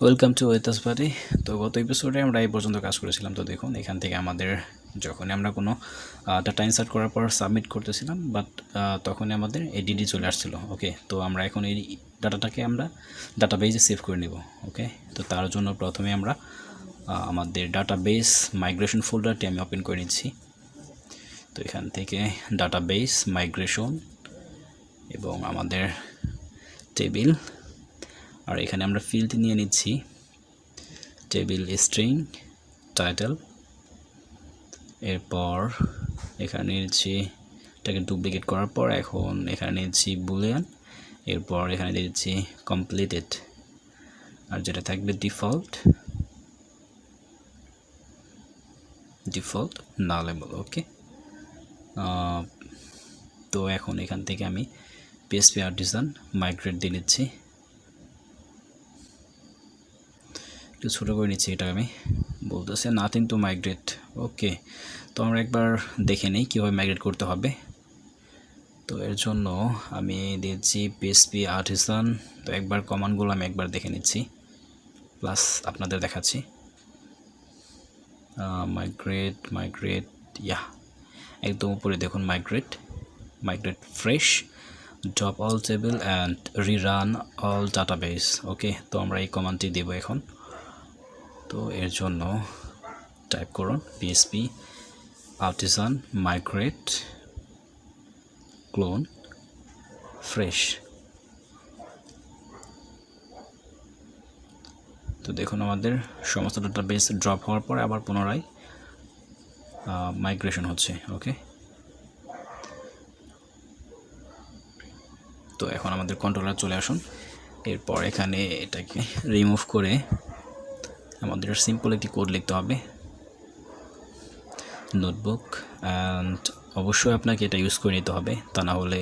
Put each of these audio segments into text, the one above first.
Welcome to ওয়েতাস বাড়ি। তো গত এপিসোডে আমরা এই পর্যন্ত কাজ করেছিলাম। তো দেখুন এখান থেকে আমাদের যখন আমরা কোনো ডাটা ইনসার্ট করার পর সাবমিট করতেছিলাম, বাট তখনই আমাদের এই ডিডি চলে আসছিলো। ওকে, তো আমরা এখন এই ডাটাটাকে আমরা ডাটাবেজে সেভ করে নেব। ওকে, তো তার জন্য প্রথমে আমরা আমাদের ডাটাবেস মাইগ্রেশন ফোল্ডারটি আমি ওপেন করে নিচ্ছি। তো এখান থেকে ডাটাবেস মাইগ্রেশন এবং আমাদের টেবিল, আর এখানে আমরা ফিল্ড নিয়ে নিচ্ছি টেবিল স্ট্রিং টাইটেল। এরপর এখানে নিচ্ছি এটাকে ডুপ্লিকেট করার পর এখন এখানে নিচ্ছি বুলিয়ান। এরপর এখানে দিচ্ছি কমপ্লিটেড, আর যেটা থাকবে ডিফল্ট নালেবল। ওকে, তো এখন এখান থেকে আমি PHP আর্টিসান মাইগ্রেট দিয়ে নিচ্ছি। একটু ছোটো করে নিচ্ছি, এটা আমি বলতেছে নাথিং টু মাইগ্রেট। ওকে, তো আমরা একবার দেখে নিই কীভাবে মাইগ্রেট করতে হবে। তো এর জন্য আমি দিয়েছি PHP আর্টিসান। তো একবার কমান্ডগুলো আমি একবার দেখে নিচ্ছি, প্লাস আপনাদের দেখাচ্ছি। মাইগ্রেট ইয়া একদম উপরে দেখুন migrate fresh drop all table and rerun all database. Okay, তো আমরা এই কমান্ডটি দেব এখন। তো এর জন্য টাইপ করুন PHP artisan migrate clone fresh. তো দেখুন আমাদের সমস্ত ডাটাবেস ড্রপ হওয়ার পর আবার পুনরায় মাইগ্রেশন হচ্ছে। ওকে, তো এখন আমাদের কন্ট্রোলার চলে আসুন। এরপর এখানে এটাকে রিমুভ করে আমাদের সিম্পল একটি কোড লিখতে হবে, নোটবুক। অ্যান্ড অবশ্যই আপনাকে এটা ইউজ করে নিতে হবে, তা না হলে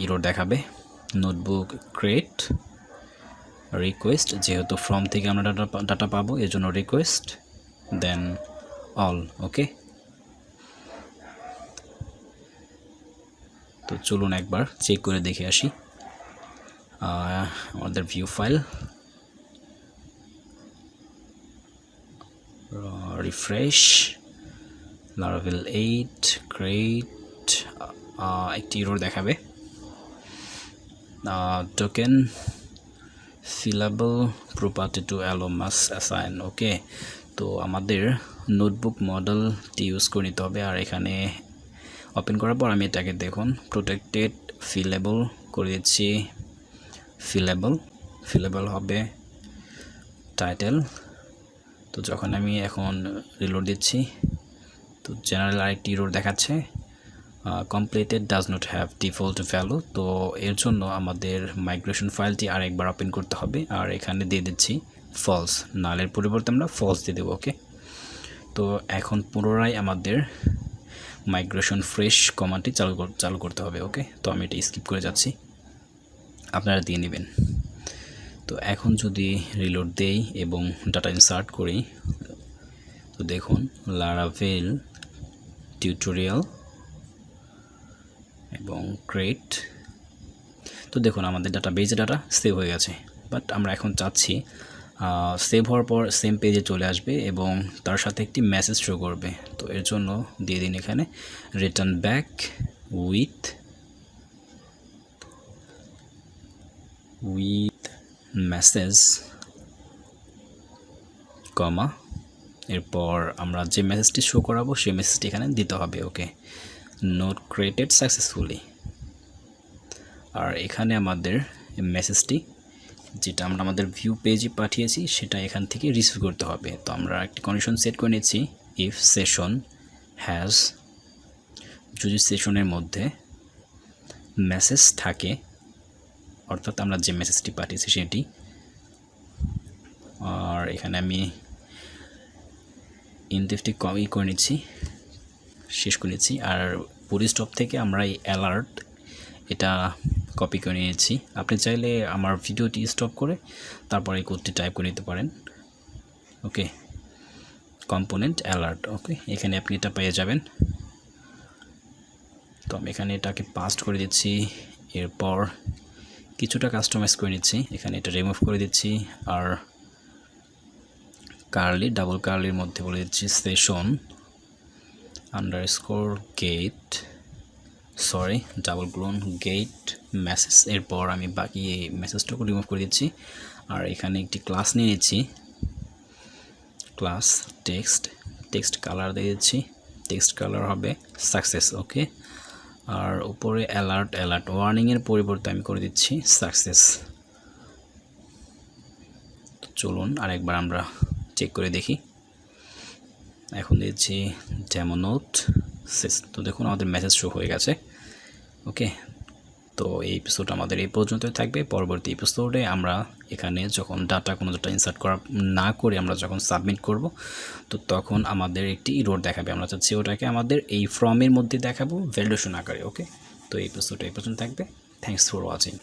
এরর দেখাবে। নোটবুক ক্রিয়েট রিকোয়েস্ট, যেহেতু ফ্রম থেকে আমরা ডাটা পাবো এর জন্য রিকোয়েস্ট, দেন অল। ওকে, তো চলুন একবার চেক করে দেখে আসি। আমাদের view file refresh Laravel 8 create, একটি এরর দেখাবে। Token fillable property to allow must assign. Okay, তো আমাদের নোটবুক মডেলটি ইউজ করে নিতে হবে। আর এখানে ওপেন করার পর আমি এটাকে দেখুন প্রোটেক্টেড ফিলেবল করে দিচ্ছি। ফিলেবল হবে টাইটেল। তো যখন আমি এখন রিলোড দিচ্ছি, তো জেনারেল আরেকটি এরর দেখাচ্ছে completed does not have default value. তো এর জন্য আমাদের মাইগ্রেশন ফাইলটি আরেকবার ওপেন করতে হবে, আর এখানে দিয়ে দিচ্ছি ফলস, নালের পরিবর্তে আমরা ফলস দিয়ে দেবো। ওকে, তো এখন পুনরায় আমাদের মাইগ্রেশন ফ্রেশ কমান্ডটি চালু করতে হবে। ওকে, তো আমি এটা স্কিপ করে যাচ্ছি, আপনারা দিয়ে নেবেন। তো এখন যদি রিলোড দেই এবং ডাটা ইনসার্ট করি, তো দেখুন Laravel টিউটোরিয়াল এবং ক্রিয়েট। তো দেখুন আমাদের ডাটাবেজে ডাটা সেভ হয়ে গেছে, বাট আমরা এখন চাচ্ছি সেভ হওয়ার পর সেম পেজে চলে আসবে এবং তার সাথে একটি মেসেজ শো করবে। তো এর জন্য দিয়ে দিন এখানে রিটার্ন ব্যাক উইথ মেসেজ কমা, এরপর আমরা যে মেসেজটি শো করাবো সেই মেসেজটি এখানে দিতে হবে। ওকে, নোট ক্রিয়েটেড সাকসেসফুলি। আর এখানে আমাদের মেসেজটি যেটা আমরা আমাদের ভিউ পেজে পাঠিয়েছি সেটা এখান থেকে রিসিভ করতে হবে। তো আমরা একটি কন্ডিশন সেট করে নিচ্ছি, ইফ সেশন হ্যাজ, যদি সেশনের মধ্যে মেসেজ থাকে, অর্থাৎ আমরা যে মেসেজটি পাঠিয়েছি সেটি। আর এখানে আমি ইনডেফটি করে নিচ্ছি, শেষ করে নিচ্ছি। আর পুরি স্টপ থেকে আমরা এই অ্যালার্ট এটা কপি করে নিয়েছি। আপনি চাইলে আমার ভিডিওটি স্টপ করে তারপর এই কোডটি টাইপ করে নিতে পারেন। ওকে, কম্পোনেন্ট অ্যালার্ট। ওকে, এখানে আপনি এটা পেয়ে যাবেন। তো আমি এখানে এটাকে পাস্ট করে দিচ্ছি। এরপর কিছুটা কাস্টমাইজ করে নিচ্ছি, এখানে এটা রিমুভ করে দিচ্ছি। আর কার্লি ডাবল কার্লির মধ্যে বলে দিচ্ছি session underscore get, sorry double colon get message. এরপর আমি বাকি এই মেসেজটাকে রিমুভ করে দিচ্ছি। আর এখানে একটি ক্লাস নিয়ে নিচ্ছি, ক্লাস টেক্সট কালার দিয়ে দিচ্ছি, টেক্সট কালার হবে সাকসেস। ওকে, আর উপরে অ্যালার্ট ওয়ার্নিংয়ের পরিবর্তে আমি করে দিচ্ছি সাকসেস। চলুন আরেকবার আমরা চেক করে দেখি। এখন দিচ্ছি ডেমো নোট শেষ। তো দেখুন আমাদের মেসেজ শো হয়ে গেছে। ওকে, তো এই এপিসোড আমাদের এই পর্যন্তই থাকবে। পরবর্তী এপিসোডে আমরা এখানে যখন কোনো ডাটা ইনসার্ট করা না করে আমরা যখন সাবমিট করব, তো তখন আমাদের একটি ইরর দেখাবে। আমরা চাচ্ছি ওটাকে আমাদের এই ফর্মের মধ্যে দেখাবো ভ্যালিডেশন আকারে। ওকে, তো এই এপিসোডটা এই পর্যন্ত থাকবে। Thanks for watching.